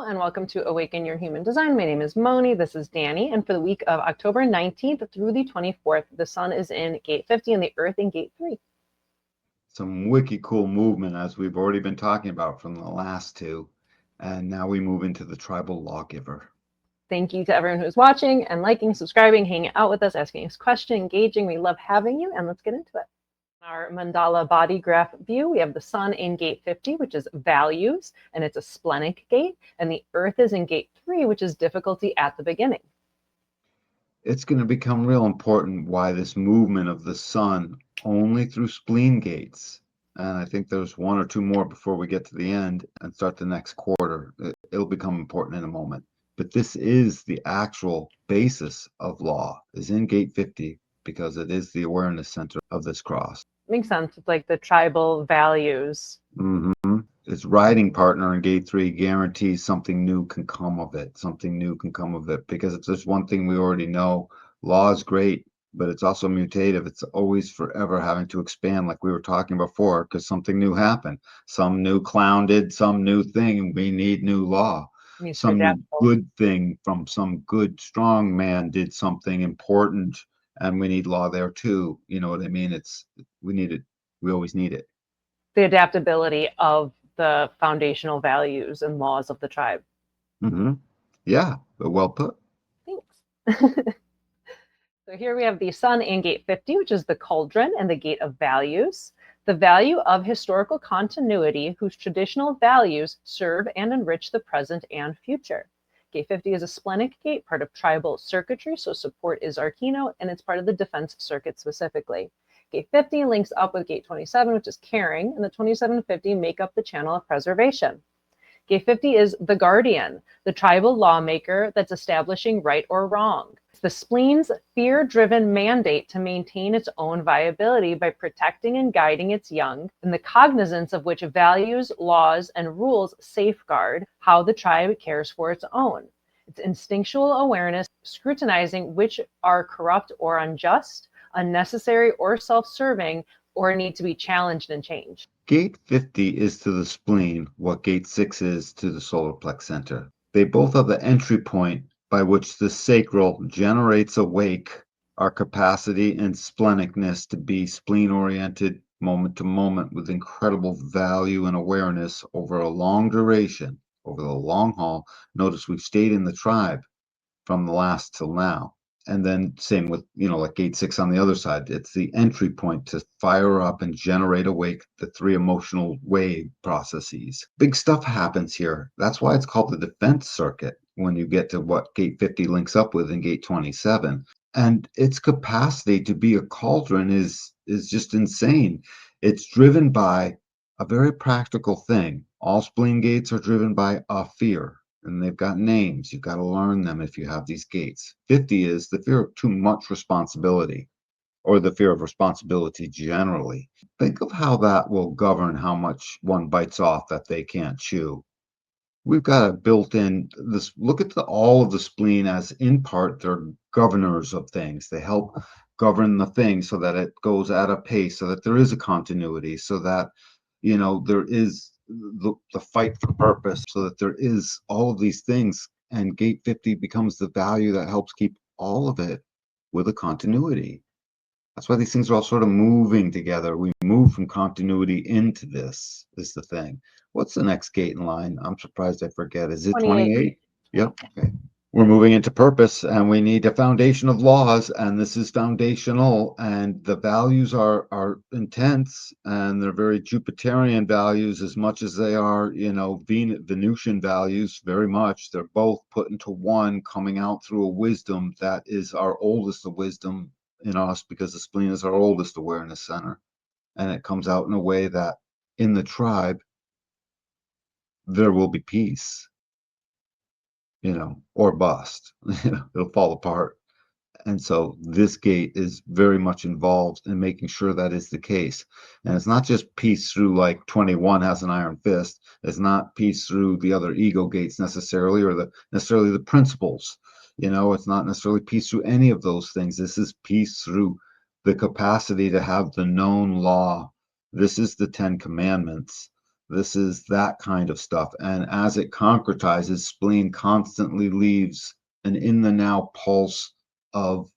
and welcome to Awaken Your Human Design. My name is Moni. This is Danny. And for the week of October 19th through the 24th, the sun is in gate 50 and the earth in gate 3. Some wicked cool movement, as we've already been talking about from the last two. And now we move into the tribal lawgiver. Thank you to everyone who's watching and liking, subscribing, hanging out with us, asking us questions, engaging. We love having you, and let's get into it. Our mandala body graph view, we have the sun in gate 50, which is values, and it's a splenic gate, and the earth is in gate 3, which is difficulty at the beginning. It's going to become real important why this movement of the sun only through spleen gates. And I think there's one or two more before we get to the end and start the next quarter. It'll become important in a moment. But this is the actual basis of law, is in gate 50, because it is the awareness center of this cross. Makes sense. It's like the tribal values. Its riding partner in gate 3 guarantees something new can come of it. Something new can come of it. Because if there's one thing we already know, law is great, but it's also mutative. It's always forever having to expand, like we were talking before, because something new happened. Some new clown did some new thing, and we need new law. Some new good thing from some good strong man did something important, and we need law there too. You know what I mean? We need it. We always need it. The adaptability of the foundational values and laws of the tribe. Yeah, but well put. Thanks. So here we have the sun in gate 50, which is the cauldron and the gate of values. The value of historical continuity whose traditional values serve and enrich the present and future. Gate 50 is a splenic gate, part of tribal circuitry, so support is Arcano, and it's part of the defense circuit specifically. Gate 50 links up with gate 27, which is caring, and the 2750 make up the channel of preservation. Gate 50 is the guardian, the tribal lawmaker that's establishing right or wrong. It's the spleen's fear-driven mandate to maintain its own viability by protecting and guiding its young, and the cognizance of which values, laws, and rules safeguard how the tribe cares for its own. It's instinctual awareness, scrutinizing which are corrupt or unjust, unnecessary or self-serving, or need to be challenged and changed. Gate 50 is to the spleen what gate 6 is to the solar plex center. They both are the entry point by which the sacral generates awake our capacity and splenicness to be spleen-oriented moment to moment with incredible value and awareness over a long duration, over the long haul. Notice we've stayed in the tribe from the last till now. And then same with, like gate 6 on the other side. It's the entry point to fire up and generate awake the 3 emotional wave processes. Big stuff happens here. That's why it's called the defense circuit when you get to what gate 50 links up with in gate 27. And its capacity to be a cauldron is just insane. It's driven by a very practical thing. All spleen gates are driven by a fear. And they've got names. You've got to learn them if you have these gates. 50 is the fear of too much responsibility, or the fear of responsibility generally. Think of how that will govern how much one bites off that they can't chew. We've got a built-in this. Look at all of the spleen as in part they're governors of things. They help govern the thing so that it goes at a pace, so that there is a continuity, so that there is the fight for purpose, so that there is all of these things, and gate 50 becomes the value that helps keep all of it with a continuity. That's why these things are all sort of moving together. We move from continuity into this is the thing. What's the next gate in line? I'm surprised I forget. Is it 28? Yep. Okay. We're moving into purpose, and we need a foundation of laws, and this is foundational, and the values are intense, and they're very Jupiterian values as much as they are, Venusian values very much. They're both put into one, coming out through a wisdom that is our oldest of wisdom in us, because the spleen is our oldest awareness center, and it comes out in a way that in the tribe there will be peace. Or bust, it'll fall apart. And so this gate is very much involved in making sure that is the case. And it's not just peace through like 21 has an iron fist. It's not peace through the other ego gates necessarily, or necessarily the principles. It's not necessarily peace through any of those things. This is peace through the capacity to have the known law. This is the 10 commandments. This is that kind of stuff. And as it concretizes, spleen constantly leaves an in the now pulse of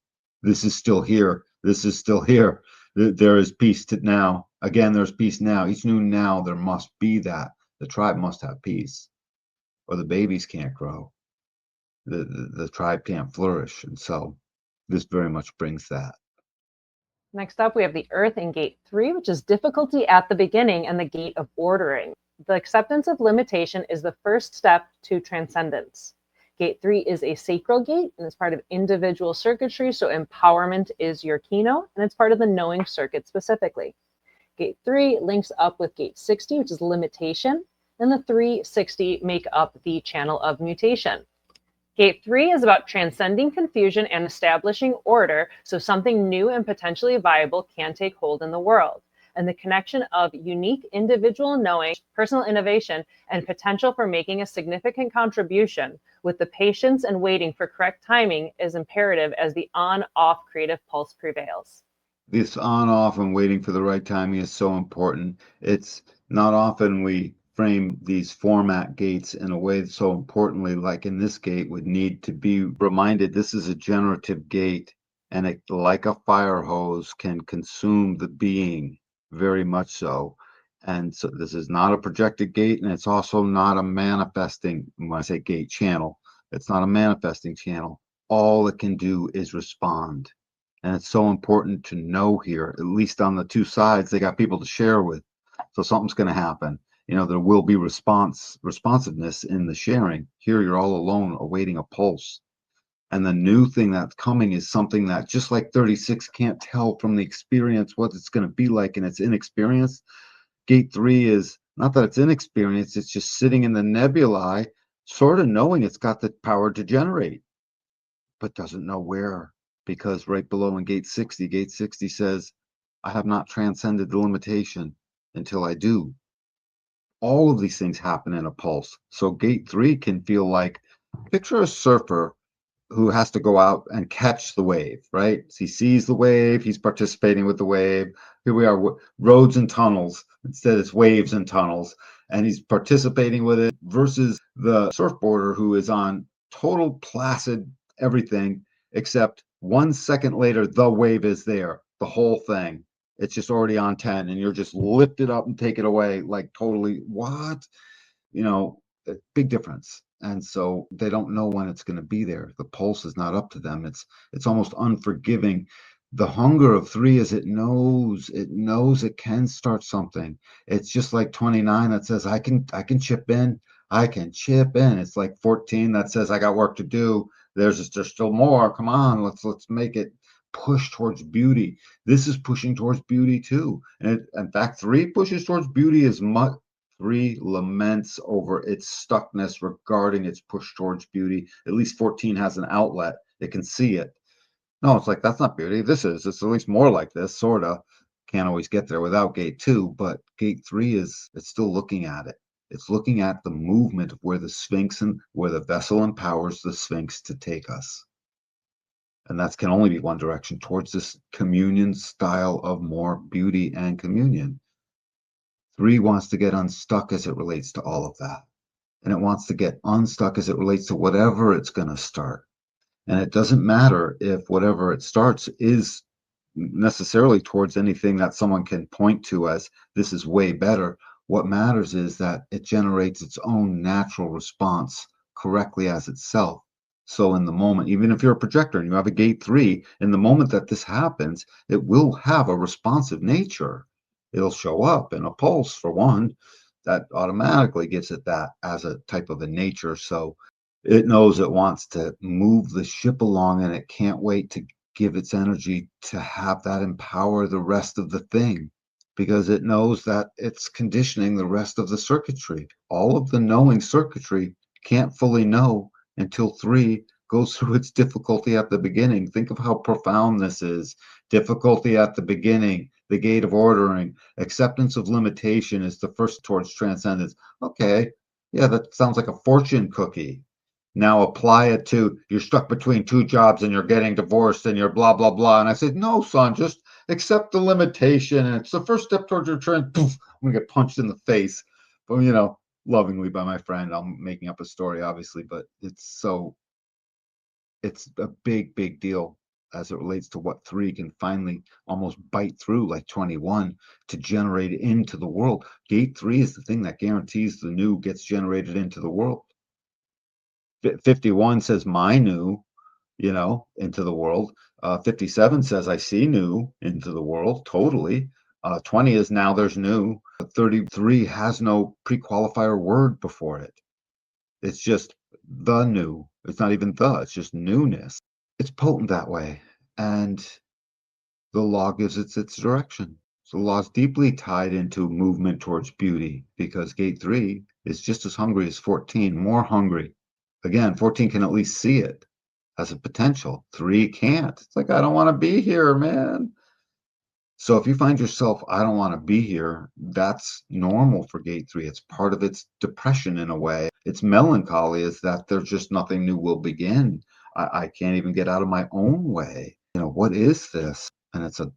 this is still here. This is still here. There is peace to now. Again, there's peace now. Each new now, there must be that. The tribe must have peace, or the babies can't grow. The tribe can't flourish. And so this very much brings that. Next up, we have the Earth in Gate 3, which is difficulty at the beginning and the gate of ordering. The acceptance of limitation is the first step to transcendence. Gate 3 is a sacral gate, and it's part of individual circuitry, so empowerment is your keynote, and it's part of the knowing circuit specifically. Gate 3 links up with Gate 60, which is limitation, and the 360 make up the channel of mutation. Gate 3 is about transcending confusion and establishing order so something new and potentially viable can take hold in the world. And the connection of unique individual knowing, personal innovation, and potential for making a significant contribution with the patience and waiting for correct timing is imperative as the on-off creative pulse prevails. This on-off and waiting for the right timing is so important. It's not often we frame these format gates in a way so importantly, like in this gate, would need to be reminded this is a generative gate, and it, like a fire hose, can consume the being very much so. And so this is not a projected gate, and it's also not a manifesting, when I say gate channel, it's not a manifesting channel. All it can do is respond. And it's so important to know here, at least on the two sides, they got people to share with. So something's going to happen. There will be responsiveness in the sharing. Here you're all alone awaiting a pulse. And the new thing that's coming is something that, just like 36 can't tell from the experience what it's going to be like, and it's inexperienced. Gate 3 is not that it's inexperienced, it's just sitting in the nebulae, sort of knowing it's got the power to generate, but doesn't know where. Because right below in Gate 60 says, I have not transcended the limitation until I do. All of these things happen in a pulse. So Gate 3 can feel like, picture a surfer who has to go out and catch the wave, right? He sees the wave, he's participating with the wave. Here we are, roads and tunnels. Instead, it's waves and tunnels, and he's participating with it versus the surfboarder who is on total placid everything, except 1 second later, the wave is there, the whole thing. It's just already on 10, and you're just lift it up and take it away, like totally, what? Big difference. And so they don't know when it's going to be there. The pulse is not up to them. It's almost unforgiving. The hunger of 3 is it knows it can start something. It's just like 29 that says, I can chip in. I can chip in. It's like 14 that says, I got work to do. There's still more. Come on, let's make it push towards beauty. This is pushing towards beauty too. And in fact, 3 pushes towards beauty as much. 3 laments over its stuckness regarding its push towards beauty. At least 14 has an outlet. It can see it. No, it's like, that's not beauty. It's at least more like this, sort of. Can't always get there without Gate 2, but Gate 3 it's still looking at it. It's looking at the movement of where the Sphinx and where the vessel empowers the Sphinx to take us. And that can only be one direction, towards this communion style of more beauty and communion. 3 wants to get unstuck as it relates to all of that. And it wants to get unstuck as it relates to whatever it's going to start. And it doesn't matter if whatever it starts is necessarily towards anything that someone can point to as this is way better. What matters is that it generates its own natural response correctly as itself. So in the moment, even if you're a projector and you have a Gate 3, in the moment that this happens, it will have a responsive nature. It'll show up in a pulse, for one, that automatically gives it that as a type of a nature. So it knows it wants to move the ship along, and it can't wait to give its energy to have that empower the rest of the thing, because it knows that it's conditioning the rest of the circuitry. All of the knowing circuitry can't fully know until 3 goes through its difficulty at the beginning. Think of how profound this is. Difficulty at the beginning, the gate of ordering, acceptance of limitation is the first towards transcendence. Okay, yeah, that sounds like a fortune cookie. Now apply it to, you're stuck between 2 jobs and you're getting divorced and you're blah, blah, blah. And I said, no, son, just accept the limitation. And it's the first step towards your trend. Poof, I'm going to get punched in the face. well, lovingly by my friend. I'm making up a story, obviously, but it's a big deal as it relates to what 3 can finally almost bite through, like 21, to generate into the world. Gate 3 is the thing that guarantees the new gets generated into the world. 51 says my new, into the world. 57 says I see new into the world, totally. 20 is now there's new. 33 has no pre-qualifier word before it. It's just the new. It's not even it's just newness. It's potent that way. And the law gives its direction. So the law is deeply tied into movement towards beauty because gate 3 is just as hungry as 14, more hungry. Again, 14 can at least see it as a potential. 3 can't. It's like, I don't want to be here, man. So if you find yourself, I don't want to be here, that's normal for gate 3. It's part of its depression in a way. Its melancholy is that there's just nothing new will begin. I can't even get out of my own way. What is this? And it's a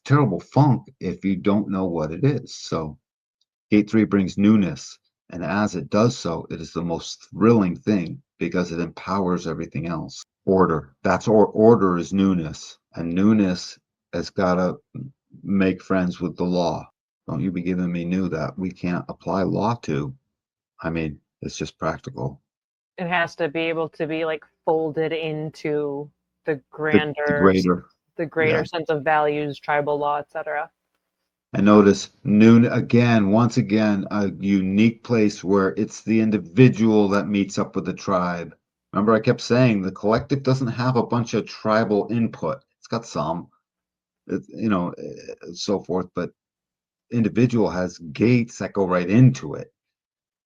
terrible funk if you don't know what it is. So gate 3 brings newness. And as it does so, it is the most thrilling thing because it empowers everything else. Order. Order is newness. And newness has got to make friends with the law. Don't you be giving me new that we can't apply law to. I mean, it's just practical. It has to be able to be like folded into the The greater. Yeah. sense of values, tribal law, etc. And notice noon again, once again, a unique place where it's the individual that meets up with the tribe. Remember, I kept saying the collective doesn't have a bunch of tribal input. It's got some, so forth, but individual has gates that go right into it,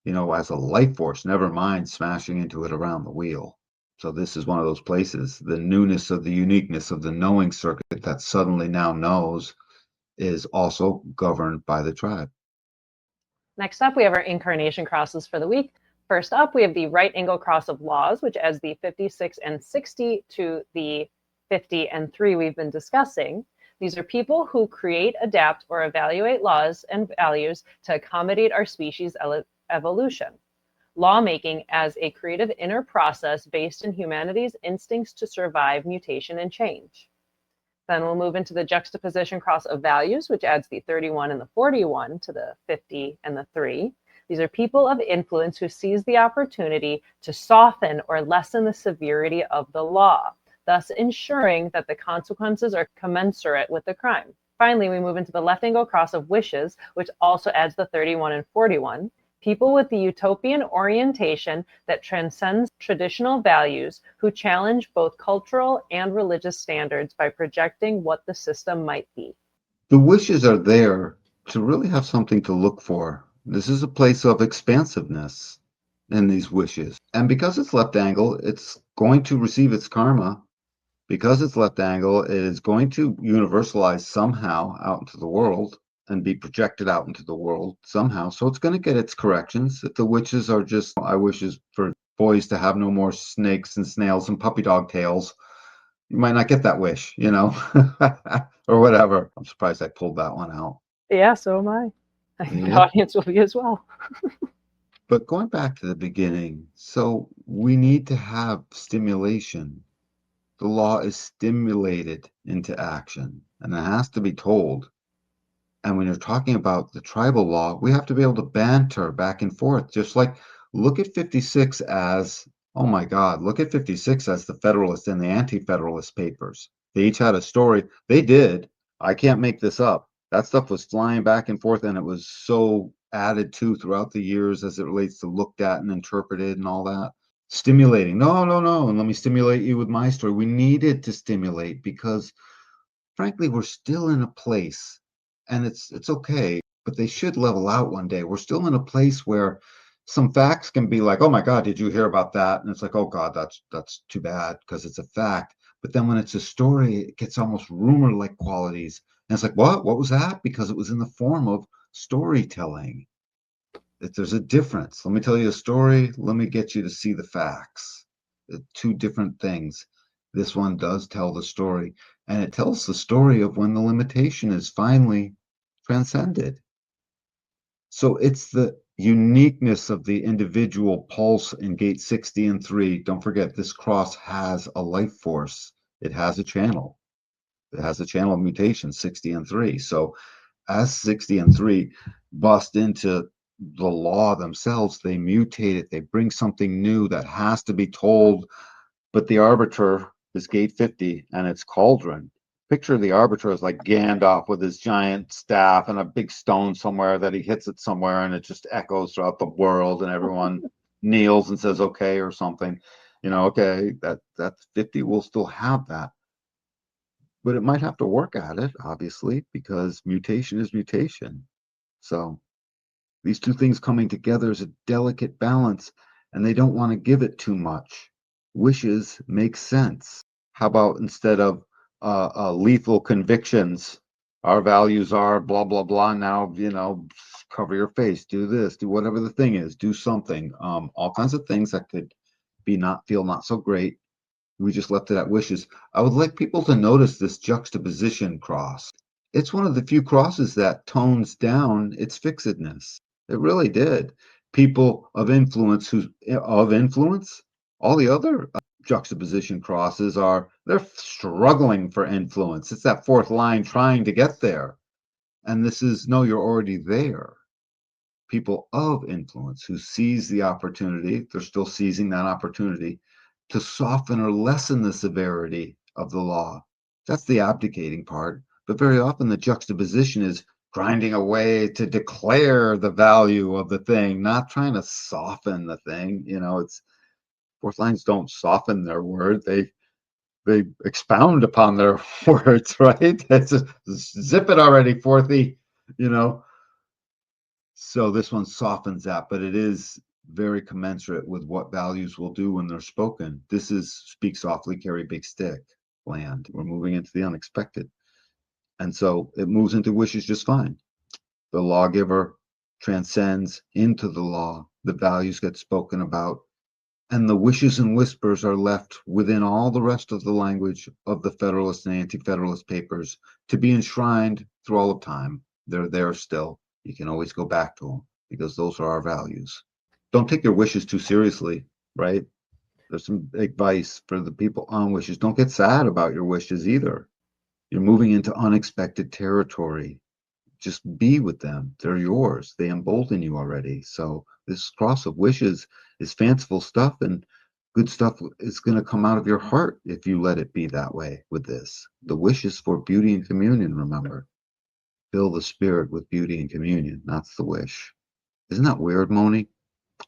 as a life force, never mind smashing into it around the wheel. So this is one of those places, the newness of the uniqueness of the knowing circuit that suddenly now knows is also governed by the tribe. Next up, we have our incarnation crosses for the week. First up, we have the right angle cross of laws, which adds the 56 and 60 to the 50 and 3 we've been discussing. These are people who create, adapt, or evaluate laws and values to accommodate our species evolution. Lawmaking as a creative inner process based in humanity's instincts to survive mutation and change. Then we'll move into the juxtaposition cross of values, which adds the 31 and the 41 to the 50 and the 3. These are people of influence who seize the opportunity to soften or lessen the severity of the law, thus ensuring that the consequences are commensurate with the crime. Finally, we move into the left angle cross of wishes, which also adds the 31 and 41. People with the utopian orientation that transcends traditional values, who challenge both cultural and religious standards by projecting what the system might be. The wishes are there to really have something to look for. This is a place of expansiveness in these wishes. And because it's left angle, it's going to receive its karma. Because it's left angle, it is going to universalize somehow out into the world and be projected out into the world somehow. So it's going to get its corrections. If the wishes are just, I wishes for boys to have no more snakes and snails and puppy dog tails, you might not get that wish, or whatever. I'm surprised I pulled that one out. Yeah, so am I. I think the Yep. audience will be as well. But going back to the beginning, so we need to have stimulation. The law is stimulated into action, and it has to be told. And when you're talking about the tribal law, we have to be able to banter back and forth. Just like look at 56 as, oh my God, look at 56 as the Federalist and the Anti-Federalist papers. They each had a story. They did. I can't make this up. That stuff was flying back and forth, and it was so added to throughout the years as it relates to looked at and interpreted and all that. Stimulating. No. And let me stimulate you with my story. We needed to stimulate because, frankly, we're still in a place, and it's okay, but they should level out one day. We're still in a place where some facts can be like, oh my God, did you hear about that? And it's like, oh God, that's too bad because it's a fact. But then when it's a story, it gets almost rumor-like qualities. And it's like, what? What was that? Because it was in the form of storytelling. If there's a difference, let me tell you a story. Let me get you to see the facts. Two different things. This one does tell the story, and it tells the story of when the limitation is finally transcended. So it's the uniqueness of the individual pulse in gate 60 and 3. Don't forget, this cross has a life force. It has a channel. It has a channel of mutation, 60 and 3. So as 60 and 3 bust into the law themselves, they mutate it. They bring something new that has to be told. But the arbiter is gate 50 and it's cauldron. Picture the arbiter as like Gandalf with his giant staff and a big stone somewhere that he hits it somewhere and it just echoes throughout the world and everyone kneels and says okay or something. Okay, that 50 will still have that. But it might have to work at it, obviously, because mutation is mutation. So these two things coming together is a delicate balance, and they don't want to give it too much. Wishes make sense. How about instead of lethal convictions, our values are blah, blah, blah. Now, cover your face, do this, do whatever the thing is, do something. All kinds of things that could feel not so great. We just left it at wishes. I would like people to notice this juxtaposition cross. It's one of the few crosses that tones down its fixedness. It really did. People of influence all the other juxtaposition crosses they're struggling for influence. It's that fourth line trying to get there. And this is, no, you're already there. People of influence who seize the opportunity, they're still seizing that opportunity to soften or lessen the severity of the law. That's the abdicating part. But very often the juxtaposition is grinding away to declare the value of the thing, not trying to soften the thing. It's fourth lines don't soften their word. They expound upon their words, right? It's zip it already, fourthy, So this one softens that, but it is very commensurate with what values will do when they're spoken. This is speak softly, carry big stick land. We're moving into the unexpected. And so it moves into wishes just fine. The lawgiver transcends into the law. The values get spoken about. And the wishes and whispers are left within all the rest of the language of the Federalist and Anti-Federalist papers to be enshrined through all of time. They're there still. You can always go back to them because those are our values. Don't take your wishes too seriously, right? There's some advice for the people on wishes. Don't get sad about your wishes either. You're moving into unexpected territory. Just be with them. They're yours. They embolden you already. So this cross of wishes is fanciful stuff, and good stuff is going to come out of your heart if you let it be that way with this. The wish is for beauty and communion, remember. Fill the spirit with beauty and communion. That's the wish. Isn't that weird, Moni?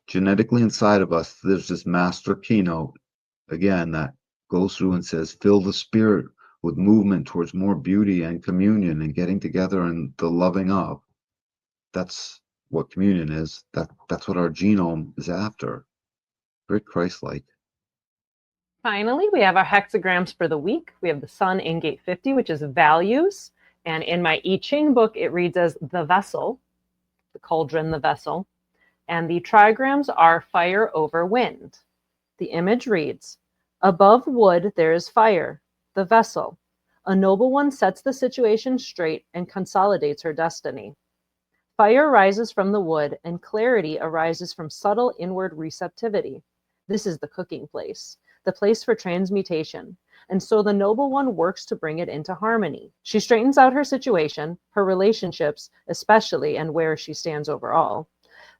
Genetically inside of us, there's this master keynote, again, that goes through and says, fill the spirit with movement towards more beauty and communion and getting together and the loving of. That's what communion is. That's what our genome is after. Very Christ-like. Finally, we have our hexagrams for the week. We have the sun in gate 50, which is values. And in my I Ching book, it reads as the vessel, the cauldron, the vessel. And the trigrams are fire over wind. The image reads, above wood there is fire, the vessel. A noble one sets the situation straight and consolidates her destiny. Fire rises from the wood, and clarity arises from subtle inward receptivity. This is the cooking place, the place for transmutation. And so the noble one works to bring it into harmony. She straightens out her situation, her relationships, especially, and where she stands overall.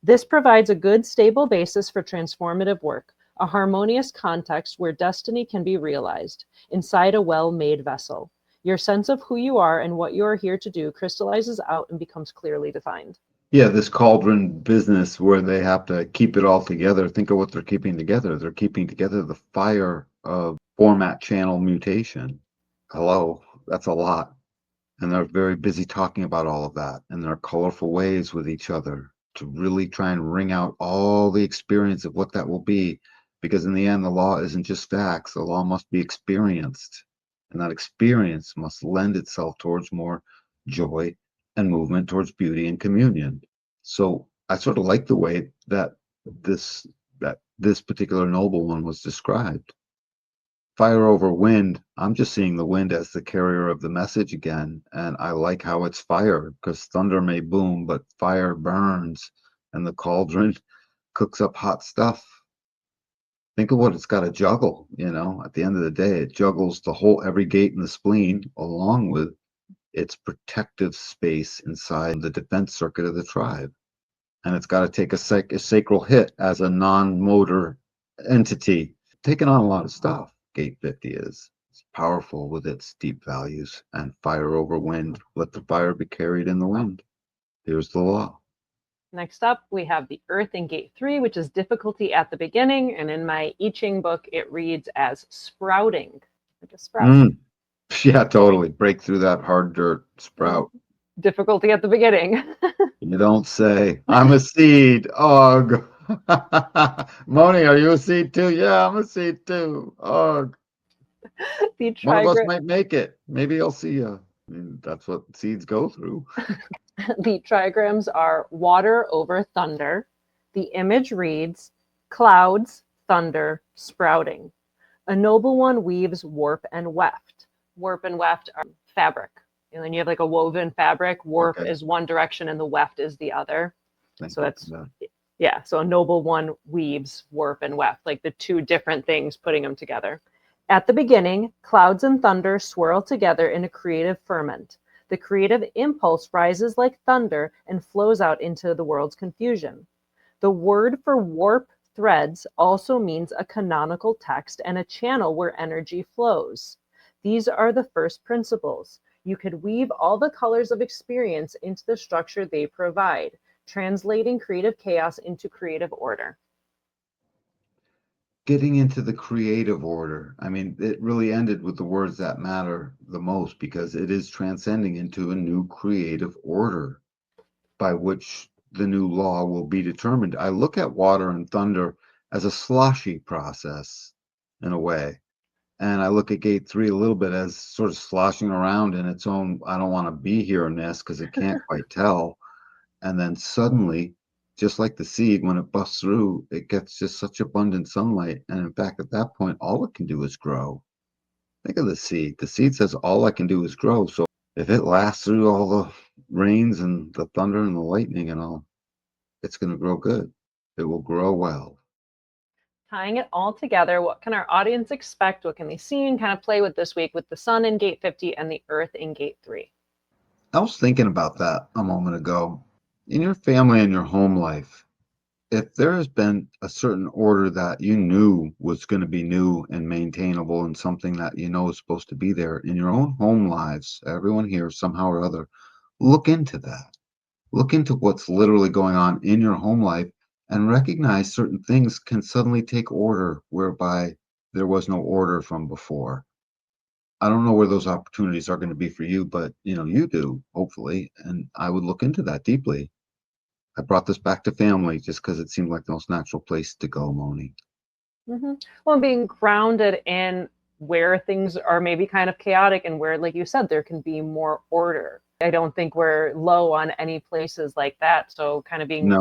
This provides a good, stable basis for transformative work, a harmonious context where destiny can be realized inside a well-made vessel. Your sense of who you are and what you are here to do crystallizes out and becomes clearly defined. Yeah, this cauldron business where they have to keep it all together. Think of what they're keeping together. They're keeping together the fire of format channel mutation. Hello, that's a lot. And they're very busy talking about all of that in their colorful ways with each other to really try and wring out all the experience of what that will be. Because in the end, the law isn't just facts. The law must be experienced. And that experience must lend itself towards more joy and movement towards beauty and communion. So I sort of like the way that this particular noble one was described. Fire over wind, I'm just seeing the wind as the carrier of the message again. And I like how it's fire because thunder may boom, but fire burns. and the cauldron cooks up hot stuff. Think of what it's got to juggle, at the end of the day, it juggles every gate in the spleen along with its protective space inside the defense circuit of the tribe. And it's got to take a sacral hit as a non-motor entity, taking on a lot of stuff. Gate 50 is. It's powerful with its deep values and fire over wind. Let the fire be carried in the wind. Here's the law. Next up, we have the Earth in Gate 3, which is difficulty at the beginning. And in my I Ching book, it reads as sprouting. Like a sprout. Yeah, totally. Break through that hard dirt, sprout. Difficulty at the beginning. You don't say, I'm a seed. Ugh. Moni, are you a seed too? Yeah, I'm a seed too. Ugh. One of us might make it. Maybe I'll see you. I mean, that's what seeds go through. The trigrams are water over thunder. The image reads clouds, thunder, sprouting. A noble one weaves warp and weft. Warp and weft are fabric. And then you have like a woven fabric. Warp is one direction and the weft is the other. So that's, yeah. So a noble one weaves warp and weft, like the two different things, putting them together. At the beginning, clouds and thunder swirl together in a creative ferment. The creative impulse rises like thunder and flows out into the world's confusion. The word for warp threads also means a canonical text and a channel where energy flows. These are the first principles. You could weave all the colors of experience into the structure they provide, translating creative chaos into creative order. Getting into the creative order. I mean, it really ended with the words that matter the most, because it is transcending into a new creative order by which the new law will be determined. I look at water and thunder as a sloshy process in a way. And I look at Gate 3 a little bit as sort of sloshing around in its own, I don't want to be here-ness, because it can't quite tell. And then suddenly, just like the seed, when it busts through, it gets just such abundant sunlight. And in fact, at that point, all it can do is grow. Think of the seed. The seed says, all I can do is grow. So if it lasts through all the rains and the thunder and the lightning and all, it's going to grow good. It will grow well. Tying it all together, what can our audience expect? What can they see and kind of play with this week with the sun in Gate 50 and the Earth in Gate 3? I was thinking about that a moment ago. In your family and your home life, if there has been a certain order that you knew was going to be new and maintainable and something that you know is supposed to be there in your own home lives, everyone here somehow or other, look into that. Look into what's literally going on in your home life and recognize certain things can suddenly take order whereby there was no order from before. I don't know where those opportunities are going to be for you, but you do, hopefully, and I would look into that deeply. I brought this back to family just because it seemed like the most natural place to go, Moni. Well, being grounded in where things are maybe kind of chaotic and where, like you said, there can be more order. I don't think we're low on any places like that. So kind of being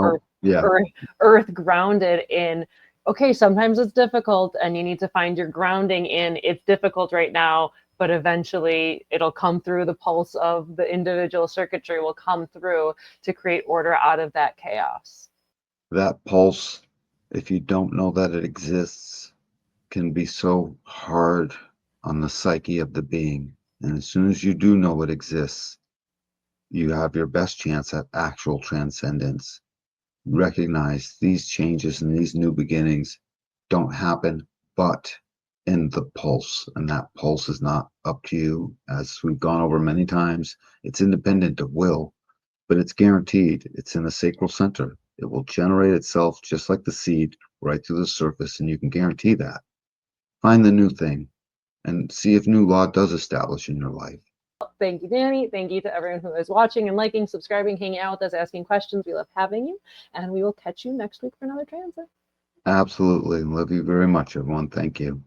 earth grounded in, okay, sometimes it's difficult and you need to find your grounding in it's difficult right now, but eventually it'll come through. The pulse of the individual circuitry will come through to create order out of that chaos. That pulse, if you don't know that it exists, can be so hard on the psyche of the being. And as soon as you do know it exists, you have your best chance at actual transcendence. Recognize these changes and these new beginnings don't happen but in the pulse, and that pulse is not up to you. As we've gone over many times, it's independent of will, but it's guaranteed. It's in the sacral center. It will generate itself just like the seed right through the surface, and you can guarantee that. Find the new thing and see if new law does establish in your life. Thank you, Danny. Thank you to everyone who is watching and liking, subscribing, hanging out with us, asking questions. We love having you, and we will catch you next week for another transit. Absolutely. Love you very much, everyone. Thank you.